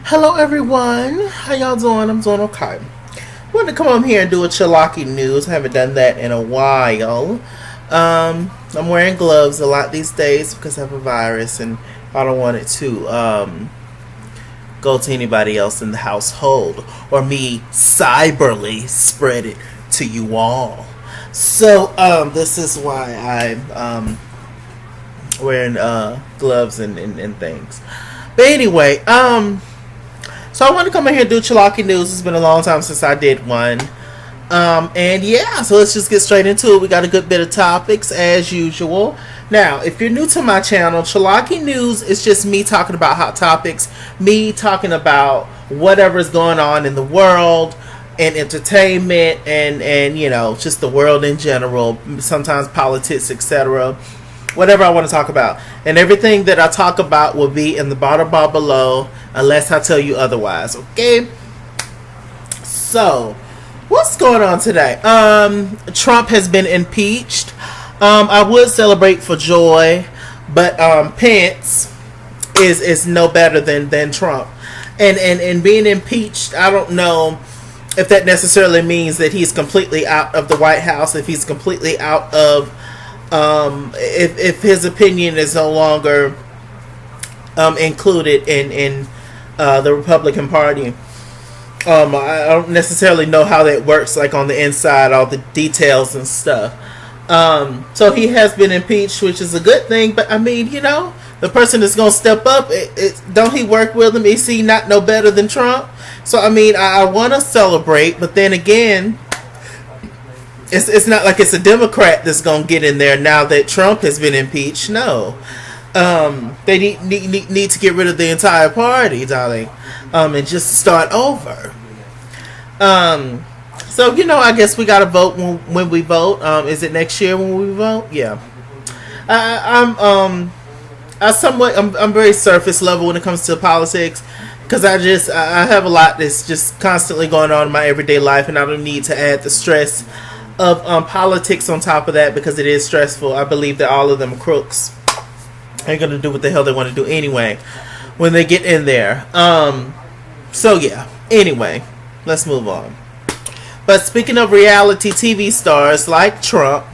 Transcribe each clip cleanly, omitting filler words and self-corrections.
Hello everyone, how y'all doing? I'm doing okay. I wanted to come on here and do a Chalaki news. I haven't done that in a while. I'm wearing gloves a lot these days because I have a virus and I don't want it to go to anybody else in the household or me cyberly spread it to you all. So this is why I'm wearing gloves and things. But anyway, so I want to come in here and do Chalaki News. It's been a long time since I did one. And yeah, so let's just get straight into it. We got a good bit of topics as usual. Now, if you're new to my channel, Chalaki News is just me talking about hot topics, me talking about whatever's going on in the world and entertainment and you know, just the world in general, sometimes politics, etc. Whatever I want to talk about. And everything that I talk about will be in the bottom bar below unless I tell you otherwise. Okay? So, what's going on today? Trump has been impeached. I would celebrate for joy, but Pence is no better than Trump. And being impeached, I don't know if that necessarily means that he's completely out of the White House, if he's completely out of if his opinion is no longer included in the Republican Party. I don't necessarily know how that works, like on the inside, all the details and stuff. So he has been impeached, which is a good thing. But I mean, you know, the person that's going to step up, don't he work with him? Is he not no better than Trump? So I mean, I want to celebrate, but then again, it's not like it's a Democrat that's going to get in there now that Trump has been impeached. No. They need to get rid of the entire party, darling, and just start over. So, you know, I guess we got to vote when we vote. Is it next year when we vote? Yeah. I'm very surface level when it comes to politics. Because I have a lot that's just constantly going on in my everyday life, and I don't need to add the stress of politics on top of that because it is stressful. I believe that all of them are crooks. They're going to do what the hell they want to do anyway when they get in there. So yeah, anyway, let's move on. But speaking of reality TV stars like Trump,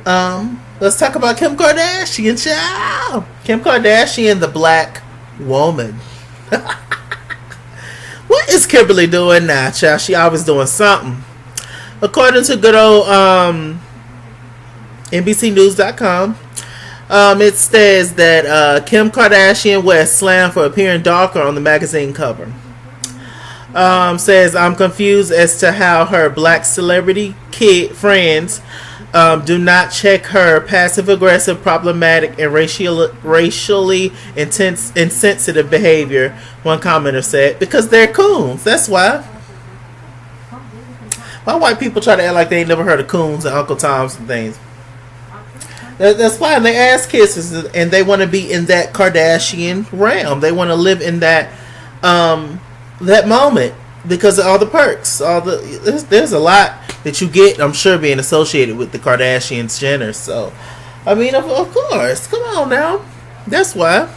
let's talk about Kim Kardashian, child. Kim Kardashian, the black woman. What is Kimberly doing now, child? She always doing something. According to good old NBCnews.com, it says that Kim Kardashian West slammed for appearing darker on the magazine cover. Says, I'm confused as to how her black celebrity kid friends do not check her passive-aggressive, problematic, and racially insensitive behavior, one commenter said. Because they're coons, that's why. Why white people try to act like they ain't never heard of coons and Uncle Toms and things? That's fine. They ass kisses and they want to be in that Kardashian realm. They want to live in that that moment because of all the perks. There's a lot that you get, I'm sure, being associated with the Kardashians, Jenners. So, I mean, of course. Come on now. That's why.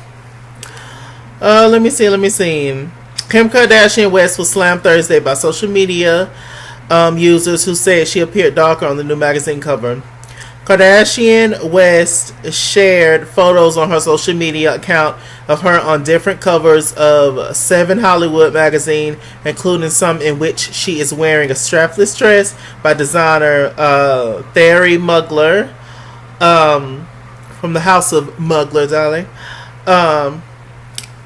Let me see. Kim Kardashian West was slammed Thursday by social media users who said she appeared darker on the new magazine cover. Kardashian West shared photos on her social media account of her on different covers of 7 Hollywood magazine, including some in which she is wearing a strapless dress by designer Thierry Mugler, from the House of Mugler, darling,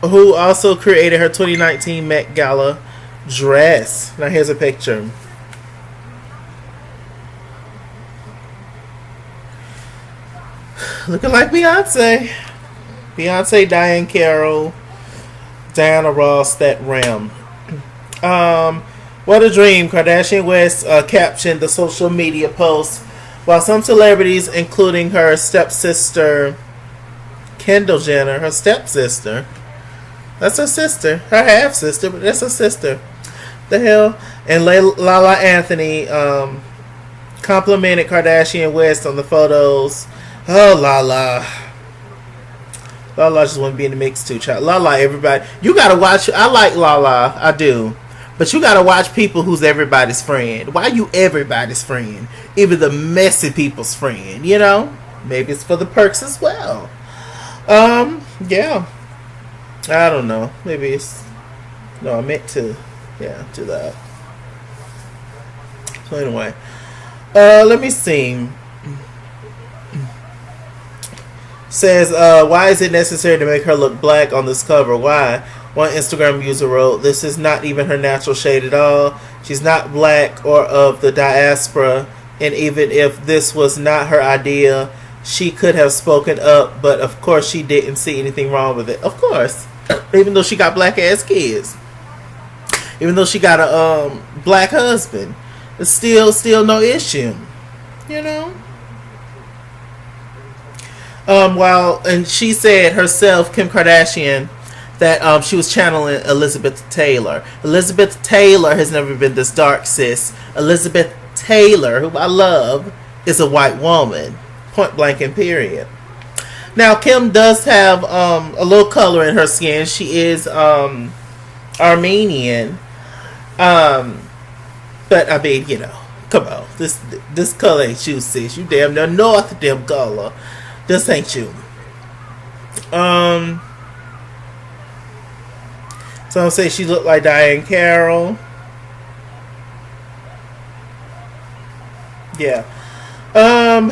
who also created her 2019 Met Gala dress. Now here's a picture. Looking like Beyonce, Diane Carroll, Diana Ross, that realm. What a dream. Kardashian West captioned the social media post, while some celebrities, including her stepsister Kendall Jenner, her stepsister, that's her sister, her half sister, but that's her sister. The hell, and Lala Anthony complimented Kardashian West on the photos. Oh, Lala. Lala just want to be in the mix too, child. Lala, everybody. You gotta watch. I like Lala. I do. But you gotta watch people who's everybody's friend. Why you everybody's friend? Even the messy people's friend, you know? Maybe it's for the perks as well. Yeah. I don't know. Maybe it's... No, I meant to... Yeah, do that. So anyway. Let me see. Says, why is it necessary to make her look black on this cover? Why? One Instagram user wrote, this is not even her natural shade at all. She's not black or of the diaspora. And even if this was not her idea, she could have spoken up. But of course she didn't see anything wrong with it. Of course. Even though she got black ass kids. Even though she got a black husband. It's still no issue. You know? And she said herself, Kim Kardashian, that she was channeling Elizabeth Taylor. Elizabeth Taylor has never been this dark, sis. Elizabeth Taylor, who I love, is a white woman. Point blank and period. Now, Kim does have a little color in her skin. She is Armenian. But, I mean, you know, come on. This color ain't you, sis. You damn near north damn color. This ain't you. Some say she looked like Diane Carroll. Yeah. And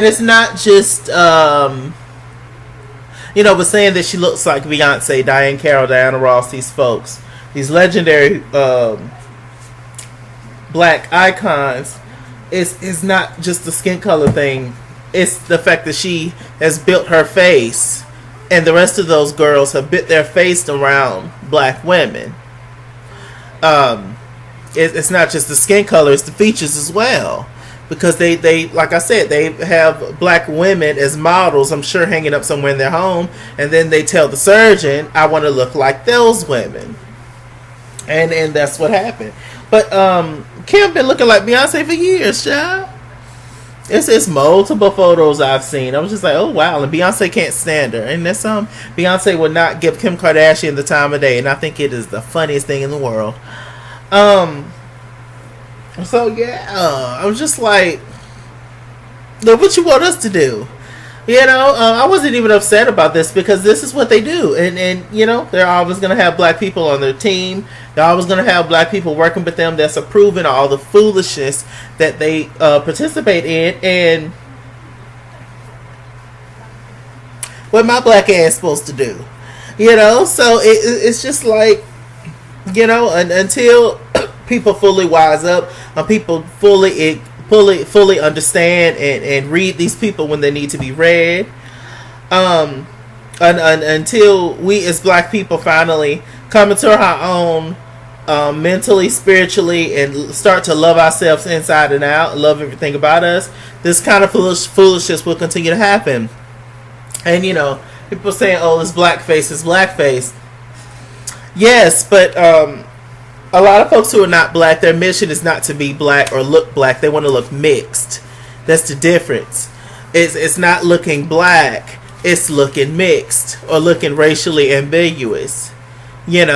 it's not just but saying that she looks like Beyonce, Diane Carroll, Diana Ross, these folks, these legendary black icons. It's not just the skin color thing. It's the fact that she has built her face, and the rest of those girls have built their face around black women. It's not just the skin color; it's the features as well. Because they like I said, they have black women as models. I'm sure hanging up somewhere in their home, and then they tell the surgeon, "I want to look like those women," and that's what happened. But Kim been looking like Beyonce for years, child. It's multiple photos I've seen. I was just like, oh wow, and Beyonce can't stand her. And that's Beyonce would not give Kim Kardashian the time of day, and I think it is the funniest thing in the world. So yeah, I was just like, look, what you want us to do? I wasn't even upset about this because this is what they do. And they're always going to have black people on their team. They're always going to have black people working with them that's approving all the foolishness that they participate in. And what my black ass supposed to do? So it's just like, until people fully wise up, people fully understand and read these people when they need to be read, until we as black people finally come into our own mentally, spiritually, and start to love ourselves inside and out, love everything about us, this kind of foolishness will continue to happen. And people saying, oh, it's blackface. Yes, but a lot of folks who are not black, their mission is not to be black or look black. They want to look mixed. That's the difference. It's not looking black. It's looking mixed or looking racially ambiguous. That's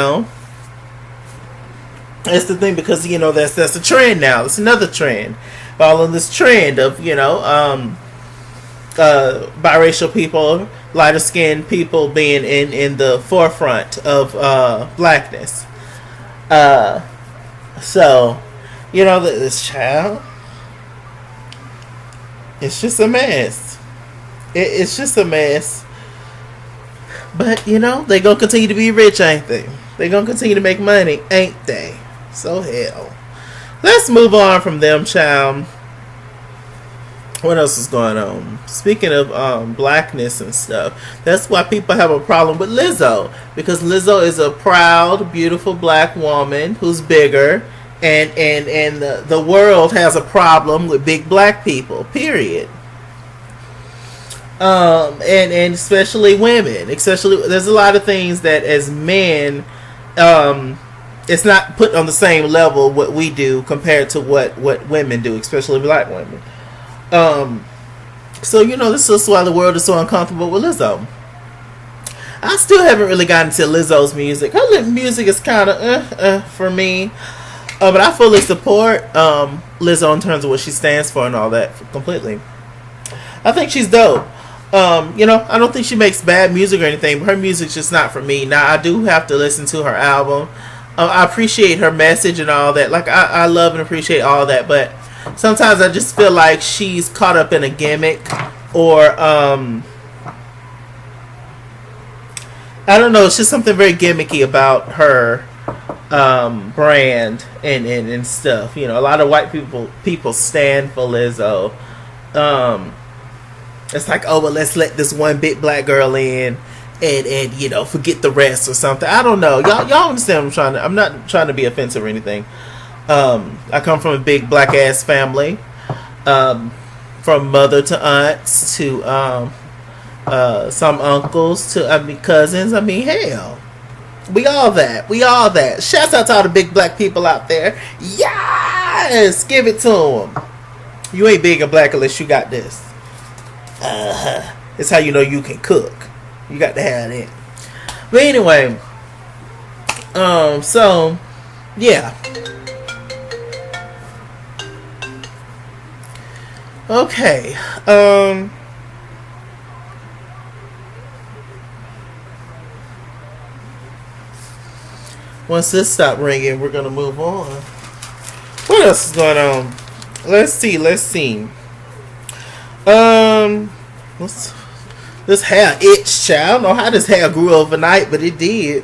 the thing, because that's a trend now. It's another trend. Following this trend of biracial people, lighter skinned people being in the forefront of blackness. So, this child, it's just a mess. It's just a mess. But, they gonna continue to be rich, ain't they? They gonna continue to make money, ain't they? So, hell. Let's move on from them, child. What else is going on? Speaking of blackness and stuff, that's why people have a problem with Lizzo, because Lizzo is a proud, beautiful black woman who's bigger, and the world has a problem with big black people. Period. And especially women. Especially, there's a lot of things that as men, it's not put on the same level what we do compared to what women do, especially black women. So, this is why the world is so uncomfortable with Lizzo. I still haven't really gotten to Lizzo's music. Her music is kind of for me. But I fully support Lizzo in terms of what she stands for and all that completely. I think she's dope. I don't think she makes bad music or anything, but her music's just not for me. Now, I do have to listen to her album. I appreciate her message and all that. Like, I love and appreciate all that, but sometimes I just feel like she's caught up in a gimmick or, I don't know, it's just something very gimmicky about her brand and stuff. A lot of white people stand for Lizzo. It's like, oh, well, let's let this one big black girl in and forget the rest or something. I don't know. Y'all understand what I'm not trying to be offensive or anything. I come from a big black ass family. From mother to aunts to some uncles to cousins. Hell. We all that. Shouts out to all the big black people out there. Yes! Give it to them. You ain't big and black unless you got this. It's how you know you can cook. You got to have that. But anyway, so yeah. Okay. Once this stop ringing, we're gonna move on. What else is going on? Let's see. This hair itch, child. I don't know how this hair grew overnight, but it did.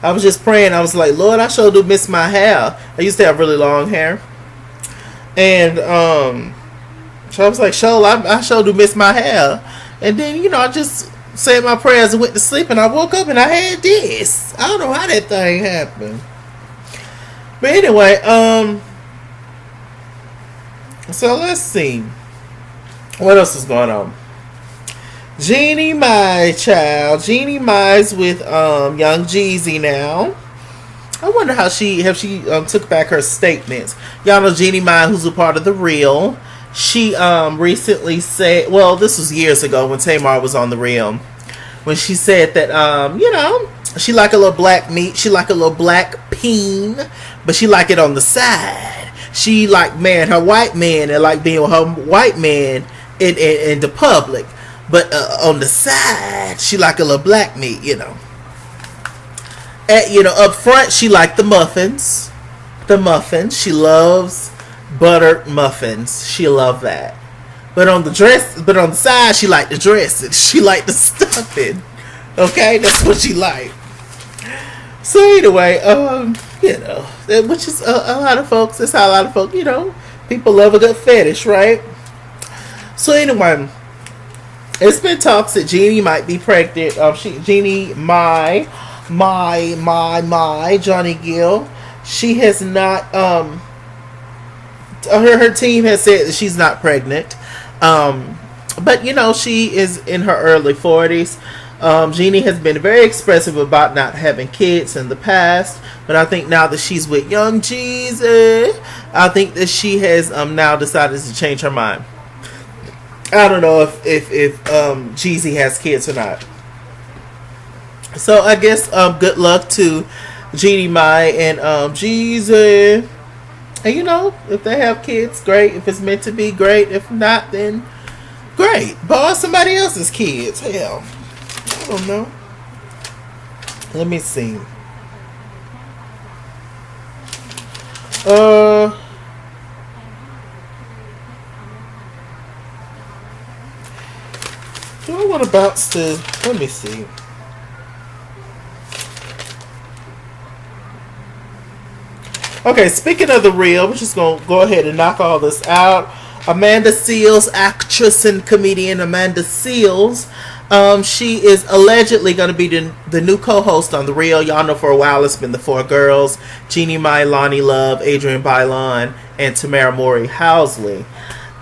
I was just praying. I was like, Lord, I sure do miss my hair. I used to have really long hair. And, so I was like, I sure do miss my hair. And then, I just said my prayers and went to sleep, and I woke up and I had this. I don't know how that thing happened. But anyway, so let's see. What else is going on? Jeannie Mai, child. Jeannie Mai's with Young Jeezy now. I wonder how she took back her statements. Y'all know Jeannie Mai, who's a part of The Real. She recently said, well, this was years ago when Tamar was on The Real, when she said that she like a little black meat, she like a little black peen, but she like it on the side. She like her white man and like being with her white man in the public, but on the side she like a little black meat, up front she like the muffins. She loves buttered muffins. She love that. But on the side she like the dressing. She like the stuffing. Okay, that's what she like. So anyway, which is a lot of folks. That's how a lot of folks, people love a good fetish, right? So anyway, it's been talks that Jeannie might be pregnant. Jeannie Mai, Johnny Gill. She has not. Her team has said that she's not pregnant. But she is in her early 40s. Jeannie has been very expressive about not having kids in the past, but I think now that she's with Young Jeezy, I think that she has now decided to change her mind. I don't know if Jeezy has kids or not. So I guess good luck to Jeannie Mai and Jeezy. And if they have kids, great. If it's meant to be, great. If not, then great. Borrow somebody else's kids. Hell, I don't know. Let me see. Do I want to bounce to? Let me see. Okay, speaking of The Real, we're just going to go ahead and knock all this out. Amanda Seales, actress and comedian Amanda Seales, she is allegedly going to be the new co-host on The Real. Y'all know for a while it's been the four girls: Jeannie Mai, Lonnie Love, Adrienne Bailon, and Tamara Mowry Housley.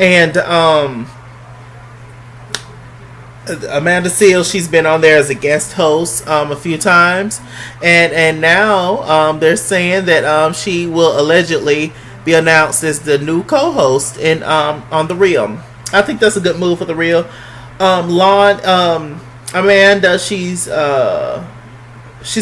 And Amanda Seales, she's been on there as a guest host a few times, and now they're saying that she will allegedly be announced as the new co-host in on The Real. I think that's a good move for the real. Amanda, she's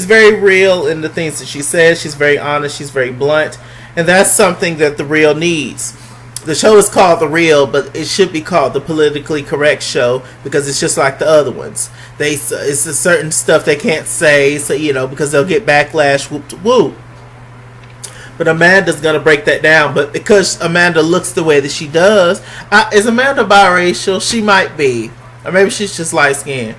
very real in the things that she says. She's very honest. She's very blunt, and that's something that the real needs. The show is called The Real, but it should be called the Politically Correct Show because it's just like the other ones. It's a certain stuff they can't say, so because they'll get backlash. Whoop to whoop. But Amanda's gonna break that down. But because Amanda looks the way that she does, is Amanda biracial? She might be, or maybe she's just light skinned.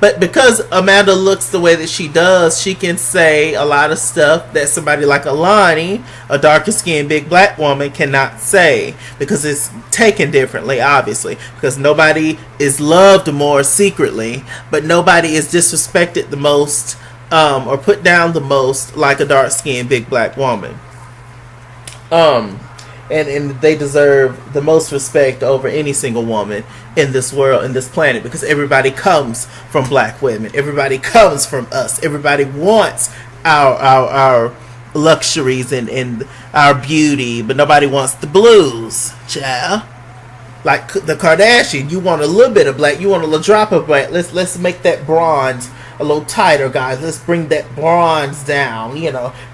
But because Amanda looks the way that she does, she can say a lot of stuff that somebody like Alani, a darker skinned big black woman, cannot say. Because it's taken differently, obviously. Because nobody is loved more secretly, but nobody is disrespected the most or put down the most like a dark skinned big black woman. And they deserve the most respect over any single woman in this world, in this planet, because everybody comes from black women. Everybody comes from us. Everybody wants our luxuries and our beauty, but nobody wants the blues, child. Like the Kardashian, you want a little bit of black, you want a little drop of black. Let's make that bronze a little tighter, guys. Let's bring that bronze down.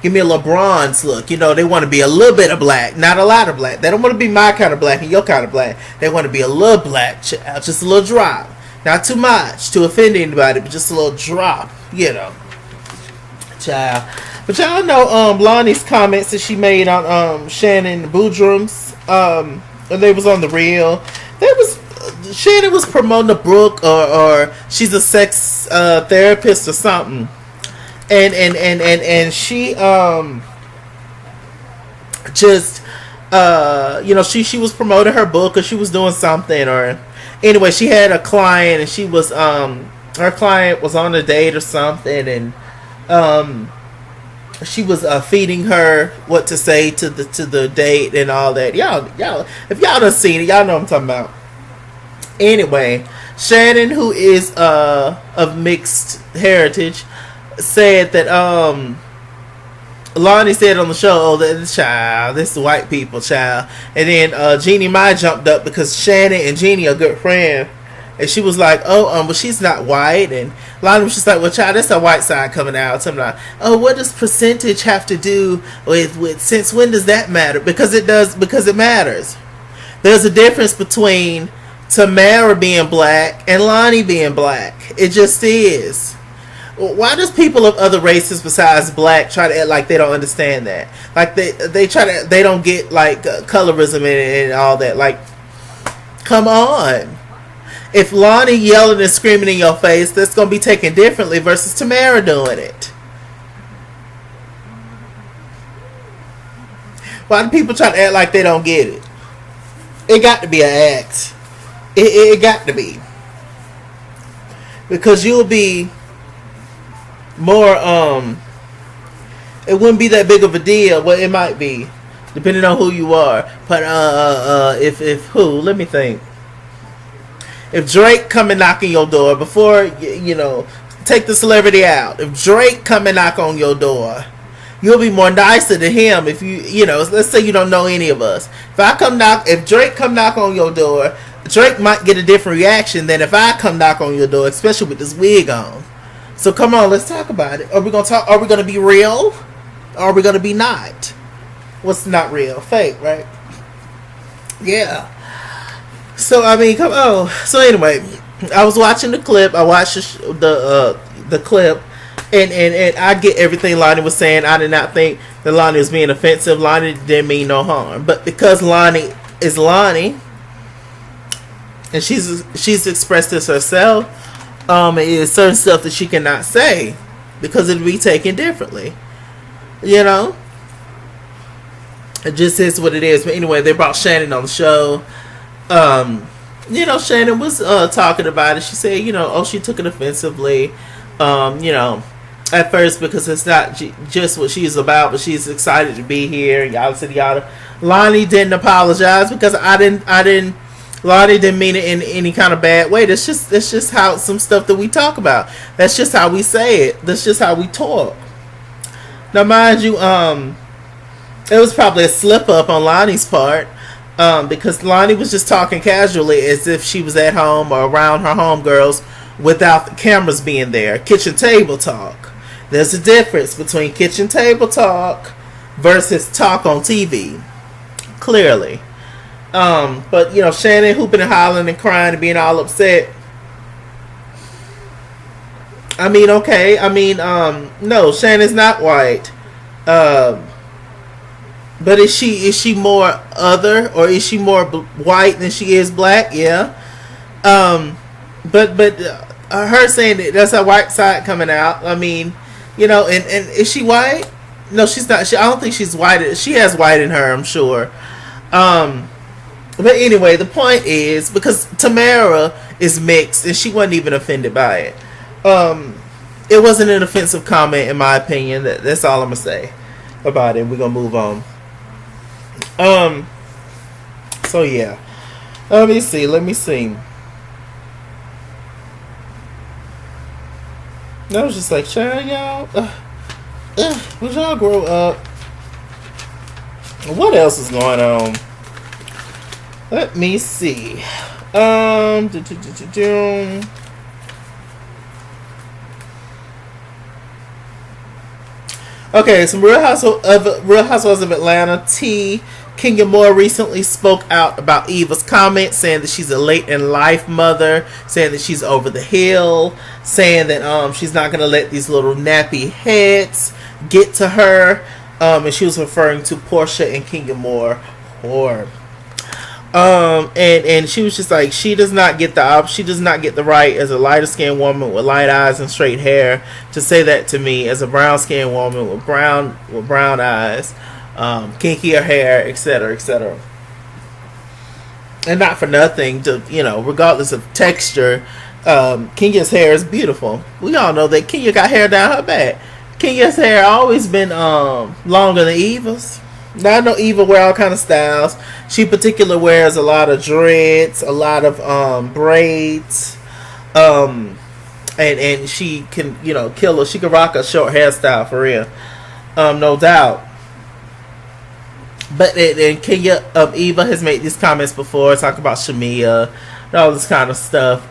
Give me a little bronze look. They want to be a little bit of black, not a lot of black. They don't want to be my kind of black and your kind of black. They want to be a little black, just a little drop, not too much to offend anybody, but just a little drop, child. But y'all know Lonnie's comments that she made on Shannon Boodrum's and they was on The Real. Shannon was promoting a book or she's a sex therapist or something, and she just she was promoting her book or she was doing something, or anyway she had a client and she was her client was on a date or something, and she was feeding her what to say to the date and all that. Y'all, if y'all done seen it, y'all know what I'm talking about. Anyway, Shannon, who is of mixed heritage, said that Lonnie said on the show, this is white people, child. And then Jeannie Mai jumped up because Shannon and Jeannie are good friends. And she was like, but she's not white. And Lonnie was just like, well, child, that's a white side coming out. So I'm like, what does percentage have to do with since when does that matter? Because it does, because it matters. There's a difference between Tamara being black and Lonnie being black. It just is. Why does people of other races besides black try to act like they don't understand that? Like they don't get like colorism and all that. Like, come on. If Lonnie yelling and screaming in your face, that's going to be taken differently versus Tamara doing it. Why do people try to act like they don't get it? It got to be an act. It got to be. Because you'll be more, it wouldn't be that big of a deal. Well, it might be, depending on who you are. But, if who? Let me think. If Drake come and knock on your door, before, take the celebrity out. If Drake come and knock on your door, you'll be more nicer to him if let's say you don't know any of us. If Drake come knock on your door, Drake might get a different reaction than if I come knock on your door, especially with this wig on. So come on, let's talk about it. Are we gonna be real? Or are we gonna be not? What's not real? Fake, right? Yeah. So I mean, come on. So anyway, I was watching the clip. I watched the clip, and I get everything Lonnie was saying. I did not think that Lonnie was being offensive. Lonnie didn't mean no harm, but because Lonnie is Lonnie, and she's expressed this herself, it is certain stuff that she cannot say because it'll be taken differently. It just is what it is. But anyway, they brought Shannon on the show. Shannon was talking about it. She said, she took it offensively. At first because it's not just what she's about, but she's excited to be here. Yada. Lonnie didn't apologize because Lonnie didn't mean it in any kind of bad way. That's just how some stuff that we talk about. That's just how we say it. That's just how we talk. Now, mind you, it was probably a slip up on Lonnie's part. Because Lonnie was just talking casually as if she was at home or around her homegirls without the cameras being there. Kitchen table talk. There's a difference between kitchen table talk versus talk on TV. Clearly. But, you know, Shannon hooping and hollering and crying and being all upset. I mean, okay. I mean, no, Shannon's not white. But is she more other, or is she more white than she is black? Yeah. But her saying that's her white side coming out. I mean, you know, and is she white? No, she's not. I don't think she's white. She has white in her, I'm sure. But anyway, the point is, because Tamara is mixed and she wasn't even offended by it. It wasn't an offensive comment, in my opinion. That's all I'm gonna say about it. We're gonna move on. So yeah. Let me see. I was just like, child, y'all, would y'all grow up? What else is going on? Let me see. Okay, some Real Housewives of Atlanta. Kenya Moore recently spoke out about Eva's comments, saying that she's a late in life mother, saying that she's over the hill, saying that she's not going to let these little nappy heads get to her, and she was referring to Portia and Kenya Moore. And she was just like, she does not get the right as a lighter skinned woman with light eyes and straight hair to say that to me as a brown skinned woman with brown eyes, kinkier hair, etc., etc. And not for nothing, to, you know, regardless of texture, Kenya's hair is beautiful. We all know that Kenya got hair down her back. Kenya's hair always been longer than Eva's. Now I know Eva wear all kind of styles. She particularly wears a lot of dreads, a lot of braids, and she can, you know, kill her. She can rock a short hairstyle for real, no doubt. But and Kenya, Eva has made these comments before, talking about Shamia and all this kind of stuff.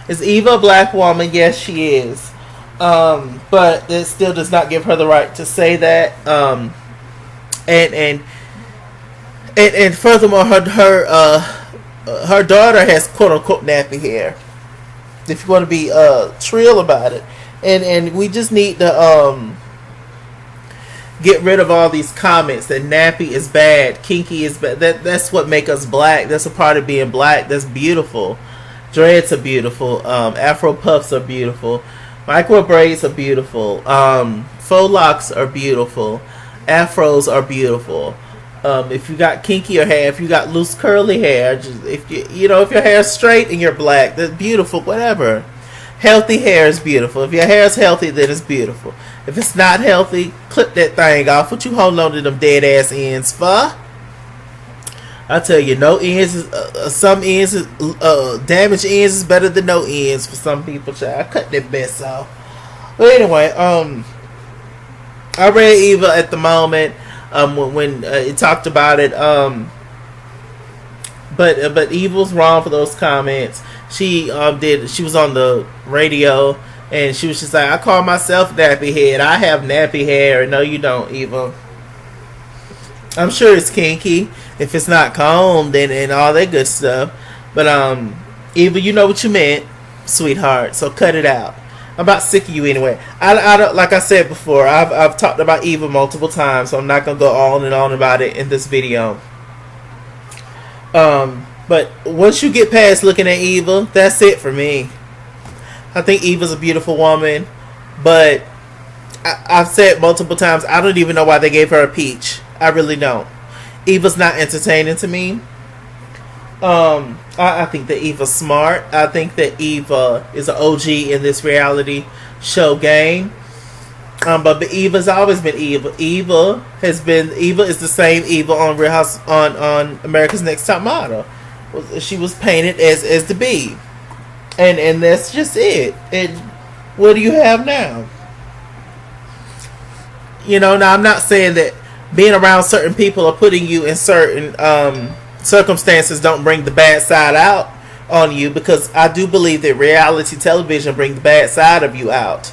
Is Eva a black woman? Yes, she is. But it still does not give her the right to say that. And furthermore, her daughter has quote unquote nappy hair. If you want to be trill about it, and we just need to get rid of all these comments that nappy is bad, kinky is bad. That's what make us black. That's a part of being black. That's beautiful. Dreads are beautiful. Afro puffs are beautiful. Micro braids are beautiful. Faux locks are beautiful. Afros are beautiful. If you got kinkier hair, if you got loose curly hair, just if your hair is straight and you're black, that's beautiful. Whatever. Healthy hair is beautiful. If your hair is healthy, then it's beautiful. If it's not healthy, clip that thing off. What you holding on to them dead ass ends for? I tell you, no ends. Some ends, damaged ends is better than no ends for some people. Child, I cut that mess off. But anyway, I read Eva at the moment when it talked about it. But Eva's wrong for those comments. She She was on the radio and she was just like, I call myself nappy head. I have nappy hair. No, you don't, Eva. I'm sure it's kinky if it's not combed and all that good stuff. But Eva, you know what you meant, sweetheart. So cut it out. I'm about sick of you anyway. I don't, like I said before, I've talked about Eva multiple times, so I'm not gonna go on and on about it in this video. But once you get past looking at Eva, that's it for me. I think Eva's a beautiful woman, but I've said multiple times, I don't even know why they gave her a peach. I really don't. Eva's not entertaining to me. I think that Eva's smart. I think that Eva is an OG in this reality show game. But Eva's always been Eva. Eva is the same Eva on Real House on America's Next Top Model. She was painted as the bee, and that's just it. And what do you have now? You know, now I'm not saying that being around certain people or putting you in certain circumstances don't bring the bad side out on you, because I do believe that reality television brings the bad side of you out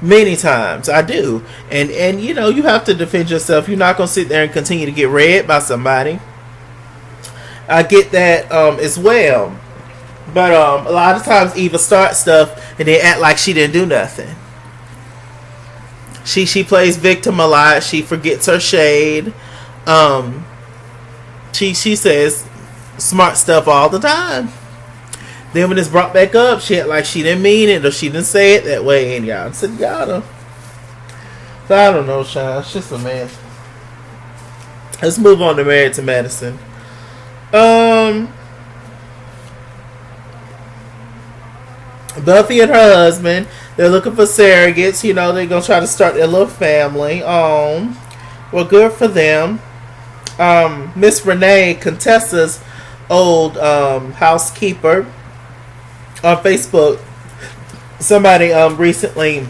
many times. I do. And you know, you have to defend yourself. You're not going to sit there and continue to get read by somebody. I get that as well. But a lot of times Eva starts stuff and they act like she didn't do nothing. She plays victim a lot. She forgets her shade. She says smart stuff all the time. Then when it's brought back up, she act like she didn't mean it or she didn't say it that way. And y'all said y'all. So I don't know, Sean. It's just a mess. Let's move on to Married to Medicine. Buffy and her husband, they're looking for surrogates. You know, they're going to try to start their little family. Well, good for them. Miss Renee, Contessa's old housekeeper, on Facebook, somebody recently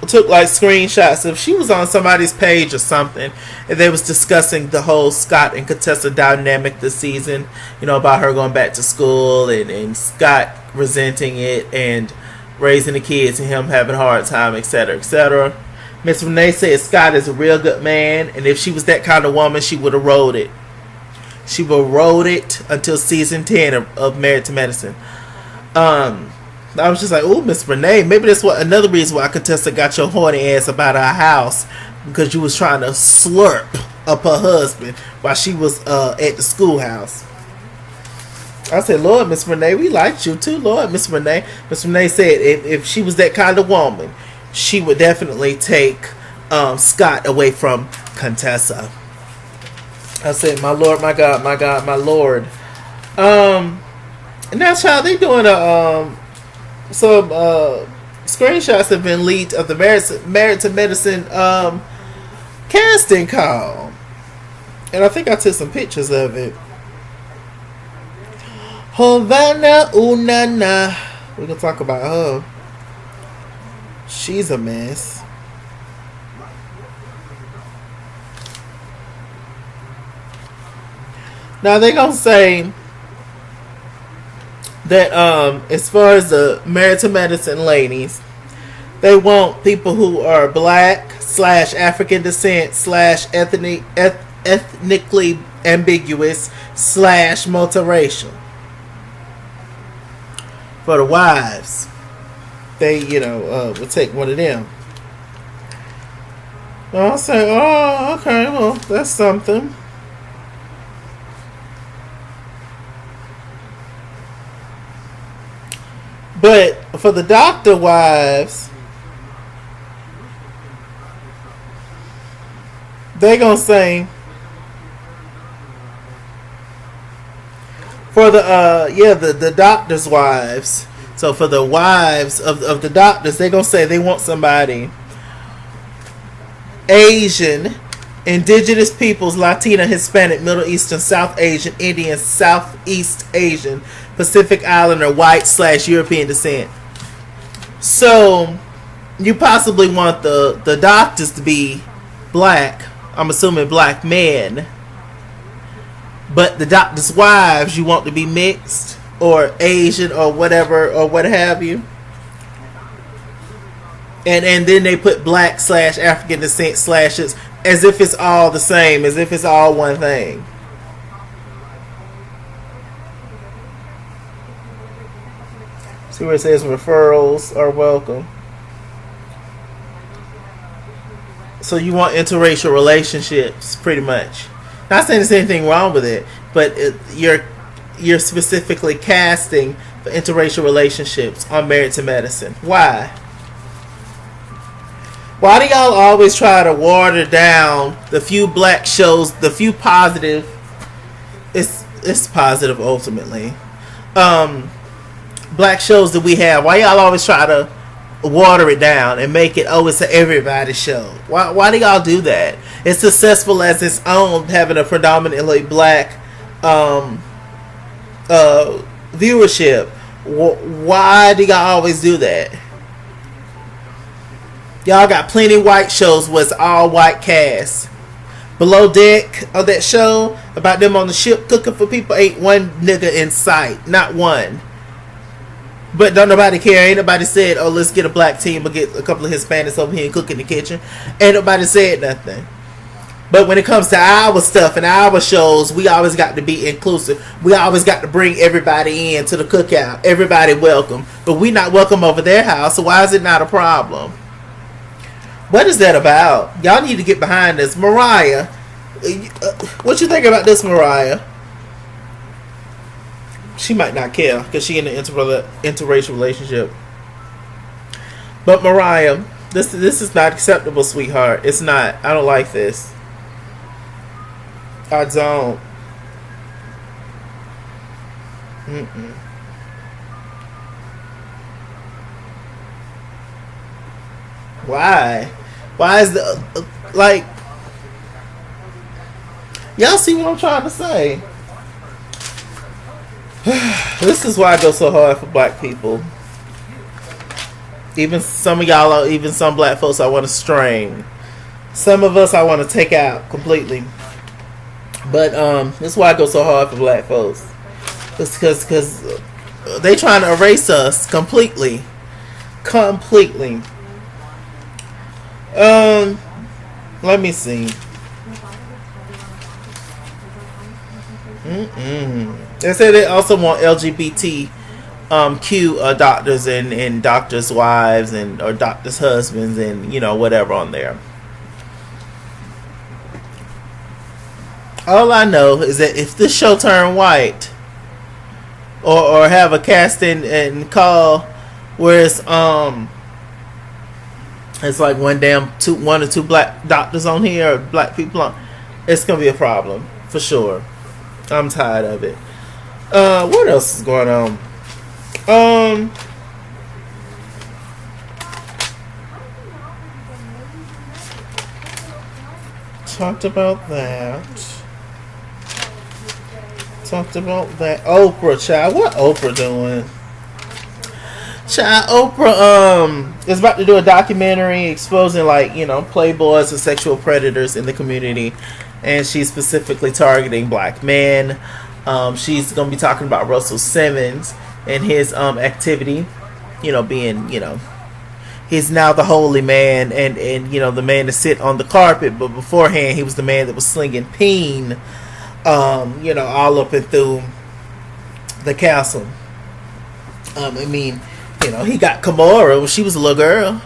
took like screenshots of, she was on somebody's page or something, and they was discussing the whole Scott and Contessa dynamic this season, you know, about her going back to school and Scott resenting it and raising the kids and him having a hard time, etc., etc. Miss Renee said Scott is a real good man, and if she was that kind of woman, she would have rode it. She would have rode it until season 10 of Married to Medicine. I was just like, oh, Miss Renee, maybe that's what another reason why Contessa got your horny ass about our house, because you was trying to slurp up her husband while she was at the schoolhouse. I said, Lord, Miss Renee, we liked you too, Lord, Miss Renee. Miss Renee said if she was that kind of woman, she would definitely take Scott away from Contessa. I said, my Lord, my God, my God, my Lord. And that's how they doing some screenshots have been leaked of the Married to Medicine casting call. And I think I took some pictures of it. Havana Unana. We're going to talk about her. She's a mess. Now they're going to say that as far as the Married to Medicine ladies, they want people who are black / African descent / ethnically ambiguous / multiracial. For the wives, they would take one of them. I'll say, oh, okay, well, that's something. But for the doctor wives, they gonna say for the doctors' wives. So for the wives of the doctors, they gonna say they want somebody Asian, Indigenous peoples, Latina, Hispanic, Middle Eastern, South Asian, Indian, Southeast Asian, Pacific Islander, white / European descent. So you possibly want the doctors to be black. I'm assuming black men. But the doctors' wives you want to be mixed or Asian or whatever or what have you. And then they put black / African descent slashes as if it's all the same, as if it's all one thing. See where it says referrals are welcome. So you want interracial relationships, pretty much. Not saying there's anything wrong with it, but you're specifically casting for interracial relationships on Married to Medicine. Why? Why do y'all always try to water down the few black shows, the few positive? It's positive ultimately. Black shows that we have. Why y'all always try to water it down and make it, oh, it's an everybody show? Why do y'all do that? It's successful as its own, having a predominantly black viewership. Why do y'all always do that? Y'all got plenty white shows with all white cast. Below Deck of that show about them on the ship cooking for people, ain't one nigga in sight. Not one. But don't nobody care. Ain't nobody said, oh, let's get a black team or get a couple of Hispanics over here and cook in the kitchen. Ain't nobody said nothing. But when it comes to our stuff and our shows, we always got to be inclusive. We always got to bring everybody in to the cookout. Everybody welcome. But we not welcome over their house, so why is it not a problem? What is that about? Y'all need to get behind this. Mariah, what you think about this, Mariah? She might not care because she in an interracial relationship. But Mariah, this is not acceptable, sweetheart. It's not. I don't like this. I don't. Mm-mm. Why? Why is the like? Y'all see what I'm trying to say? This is why I go so hard for black people. Even some of y'all, even some black folks, I want to strain. Some of us, I want to take out completely. But this is why I go so hard for black folks. It's because they trying to erase us completely. Let me see. They say they also want LGBT Q doctors and doctors' wives and or doctors' husbands and whatever on there. All I know is that if this show turn white or have a casting and call where it's like one or two black doctors on here or black people on, it's gonna be a problem for sure. I'm tired of it. What else is going on? Talked about that. Oprah, child. What Oprah doing? Child, Oprah is about to do a documentary exposing playboys and sexual predators in the community, and she's specifically targeting black men. She's gonna be talking about Russell Simmons and his activity, being he's now the holy man and the man to sit on the carpet, but beforehand he was the man that was slinging peen all up and through the castle. He got Kimora when she was a little girl.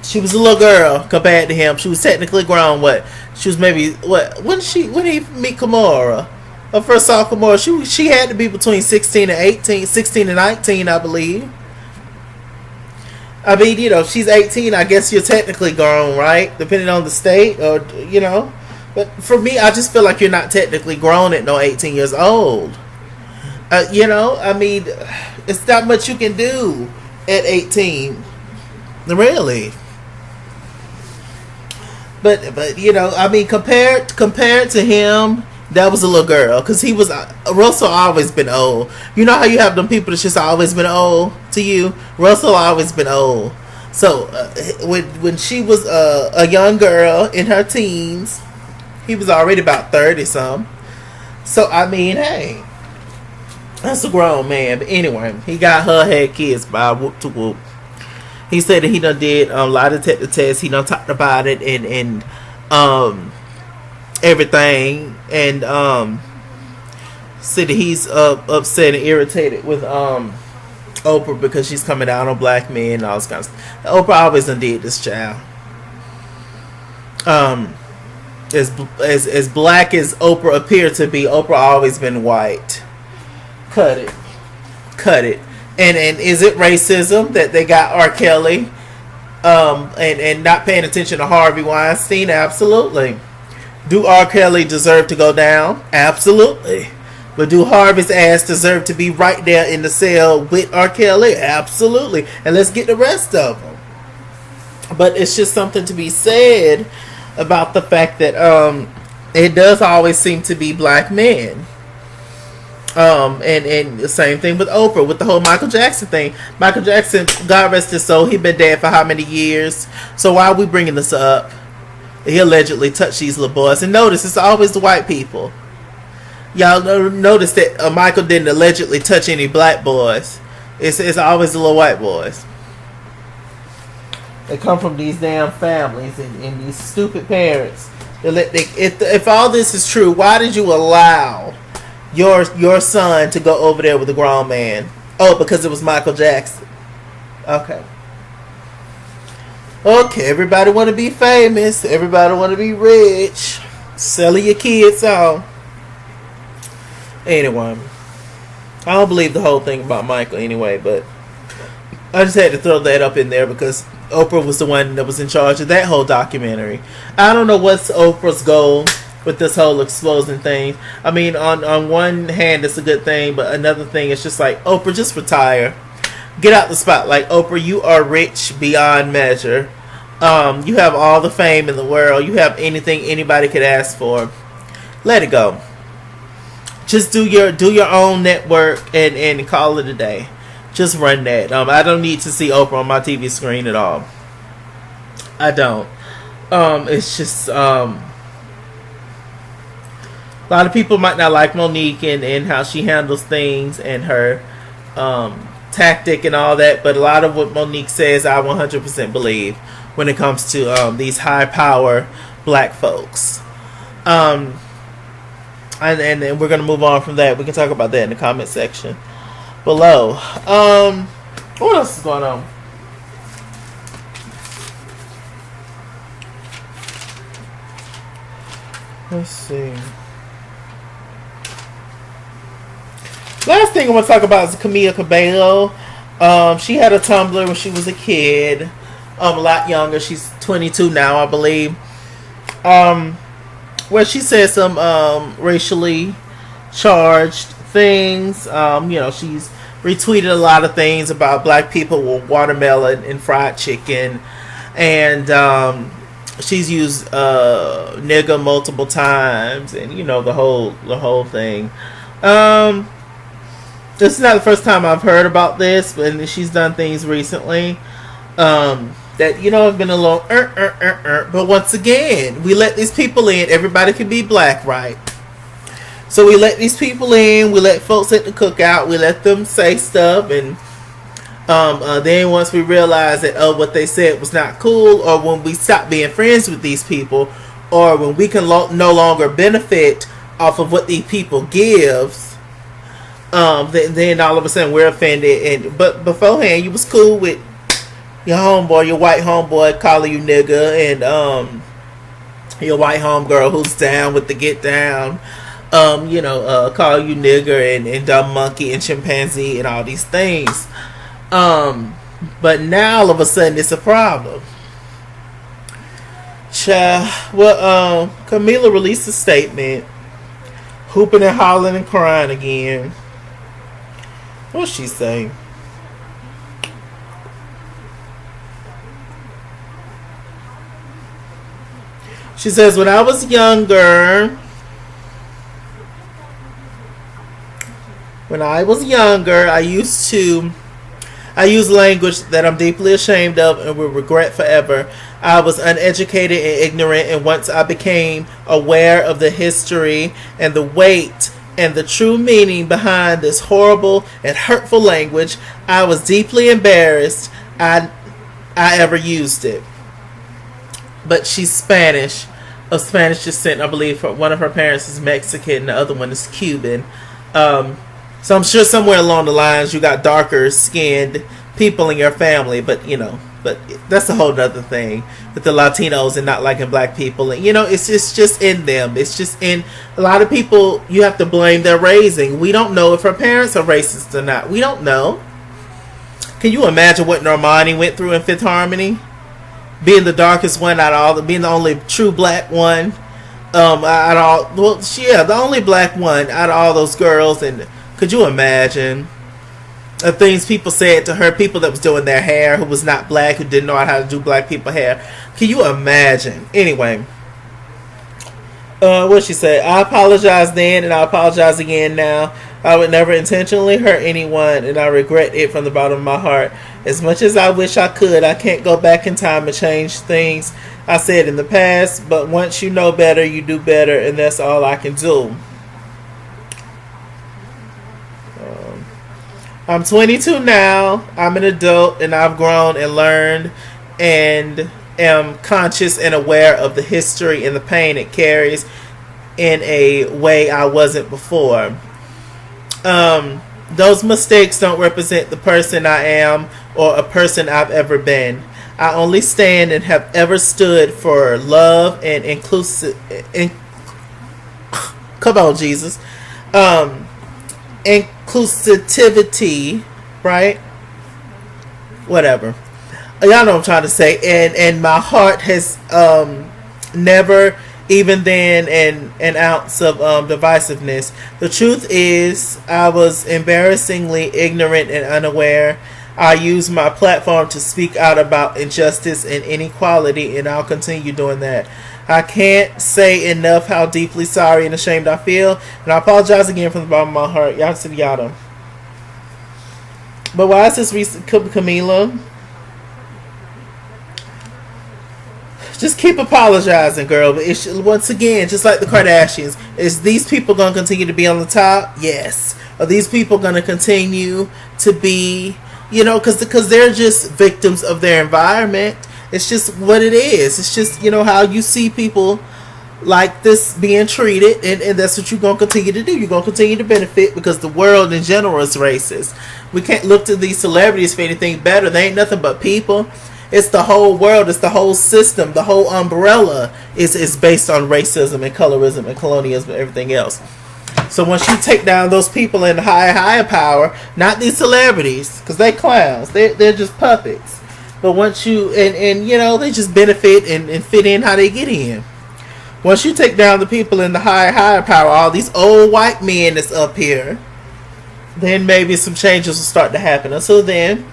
She was a little girl compared to him. She was technically grown. She was maybe when he meet Kimora? When I first saw Kimora, she had to be between 16 and 18, 16 and 19, I believe. I mean, if she's 18, I guess you're technically grown, right? Depending on the state, or But for me, I just feel like you're not technically grown at no 18 years old. It's not much you can do at 18, really. But compared to him, that was a little girl, because he was Russell always been old. You know how you have them people that's just always been old to you. Russell always been old. So when she was a young girl in her teens, he was already about 30 some. So hey, that's a grown man. But anyway, he got her had kids by whoop to whoop. He said that he done did lie detector tests. He done talked about it and everything, and said that he's upset and irritated with Oprah because she's coming down on black men and all this kind of stuff. Oprah always done did this, child. As black as Oprah appeared to be, Oprah always been white. Cut it. And is it racism that they got R. Kelly and not paying attention to Harvey Weinstein? Absolutely. Do R. Kelly deserve to go down? Absolutely. But do Harvey's ass deserve to be right there in the cell with R. Kelly? Absolutely. And let's get the rest of them. But it's just something to be said about the fact that it does always seem to be black men. And the same thing with Oprah, with the whole Michael Jackson thing. Michael Jackson, God rest his soul, he been dead for how many years? So why are we bringing this up? He allegedly touched these little boys. And notice, it's always the white people. Y'all notice that Michael didn't allegedly touch any black boys. It's always the little white boys. They come from these damn families and these stupid parents. If all this is true, why did you allow your son to go over there with a grown man? Oh, because it was Michael Jackson. Okay. Okay, everybody want to be famous. Everybody want to be rich. Selling your kids out. Anyway, I don't believe the whole thing about Michael anyway, but I just had to throw that up in there because Oprah was the one that was in charge of that whole documentary. I don't know what's Oprah's goal with this whole exposing thing. I mean, on one hand, it's a good thing, but another thing, it's just like, Oprah, just retire. Get out the spotlight. Oprah, you are rich beyond measure. You have all the fame in the world. You have anything anybody could ask for. Let it go. Just do your own network and call it a day. Just run that. I don't need to see Oprah on my TV screen at all. I don't. It's just a lot of people might not like Monique and how she handles things and her tactic and all that, but a lot of what Monique says I 100% believe when it comes to these high power black folks. And then we're going to move on from that. We can talk about that in the comment section below. What else is going on? Let's see. Last thing I want to talk about is Camilla Cabello. She had a Tumblr when she was a kid. A lot younger. She's 22 now, I believe. Where she said some racially charged things. She's retweeted a lot of things about black people with watermelon and fried chicken, and she's used nigga multiple times, and the whole thing. This is not the first time I've heard about this, but she's done things recently that have been a little but once again, we let these people in. Everybody can be black, right? So we let these people in. We let folks at the cookout. We let them say stuff, and then once we realize that what they said was not cool, or when we stop being friends with these people, or when we can no longer benefit off of what these people gives, then all of a sudden we're offended. But beforehand, you was cool with your homeboy, your white homeboy calling you nigga, and your white homegirl who's down with the get down, call you nigger and dumb monkey and chimpanzee and all these things. But now all of a sudden it's a problem. Camilla released a statement, hooping and hollering and crying again. What's she saying? She says, when I was younger, I used language that I'm deeply ashamed of and will regret forever. I was uneducated and ignorant, and once I became aware of the history and the weight and the true meaning behind this horrible and hurtful language, I was deeply embarrassed I ever used it. But she's Spanish, of Spanish descent. I believe one of her parents is Mexican, the other one is Cuban. So I'm sure somewhere along the lines you got darker skinned people in your family, but that's a whole nother thing with the Latinos and not liking black people. And it's just in them. It's just in a lot of people. You have to blame their raising. We don't know if her parents are racist or not. We don't know. Can you imagine what Normani went through in Fifth Harmony? Being the darkest one out of all, being the only true black one, the only black one out of all those girls. And could you imagine the things people said to her, people that was doing their hair, who was not black, who didn't know how to do black people hair? Can you imagine? Anyway, what she said, I apologize then and I apologize again now. I would never intentionally hurt anyone, and I regret it from the bottom of my heart. As much as I wish I could, I can't go back in time and change things I said in the past, but once you know better, you do better, and that's all I can do. I'm 22 now. I'm an adult, and I've grown and learned and am conscious and aware of the history and the pain it carries in a way I wasn't before. Those mistakes don't represent the person I am or a person I've ever been. I only stand and have ever stood for love and inclusive. Come on, Jesus. Inclusivity, right? Whatever. Y'all know what I'm trying to say. And my heart has never even then an ounce of divisiveness. The truth is, I was embarrassingly ignorant and unaware. I use my platform to speak out about injustice and inequality, and I'll continue doing that. I can't say enough how deeply sorry and ashamed I feel, and I apologize again from the bottom of my heart. Y'all see yada. But why is this recent Camilla? Just keep apologizing, girl. But it's, once again, just like the Kardashians, is these people going to continue to be on the top? Yes. Are these people going to continue to be, because they're just victims of their environment. It's just what it is. It's just, how you see people like this being treated, and that's what you're going to continue to do. You're going to continue to benefit because the world in general is racist. We can't look to these celebrities for anything better. They ain't nothing but people. It's the whole world. It's the whole system. The whole umbrella is based on racism and colorism and colonialism and everything else. So once you take down those people in higher power, not these celebrities, because they clowns. They're just puppets. But once you, and they just benefit and fit in how they get in. Once you take down the people in the higher power, all these old white men that's up here, then maybe some changes will start to happen. Until then,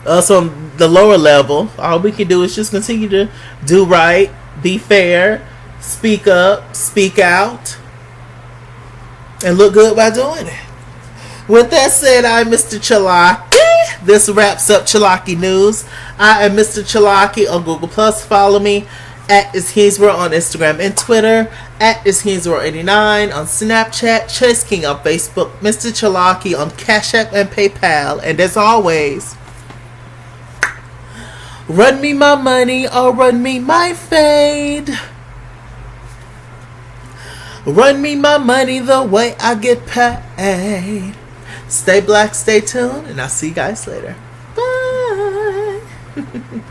us on the lower level, all we can do is just continue to do right, be fair, speak up, speak out, and look good by doing it. With that said, I'm Mr. Chalaki. This wraps up Chalaki News. I am Mr. Chalaki on Google+. Follow me at @IsHeesWorld on Instagram and Twitter, at @IsHeesWorld89 on Snapchat, Chase King on Facebook, Mr. Chalaki on Cash App and PayPal. And as always, run me my money or run me my fade. Run me my money the way I get paid. Stay black, stay tuned, and I'll see you guys later. Bye.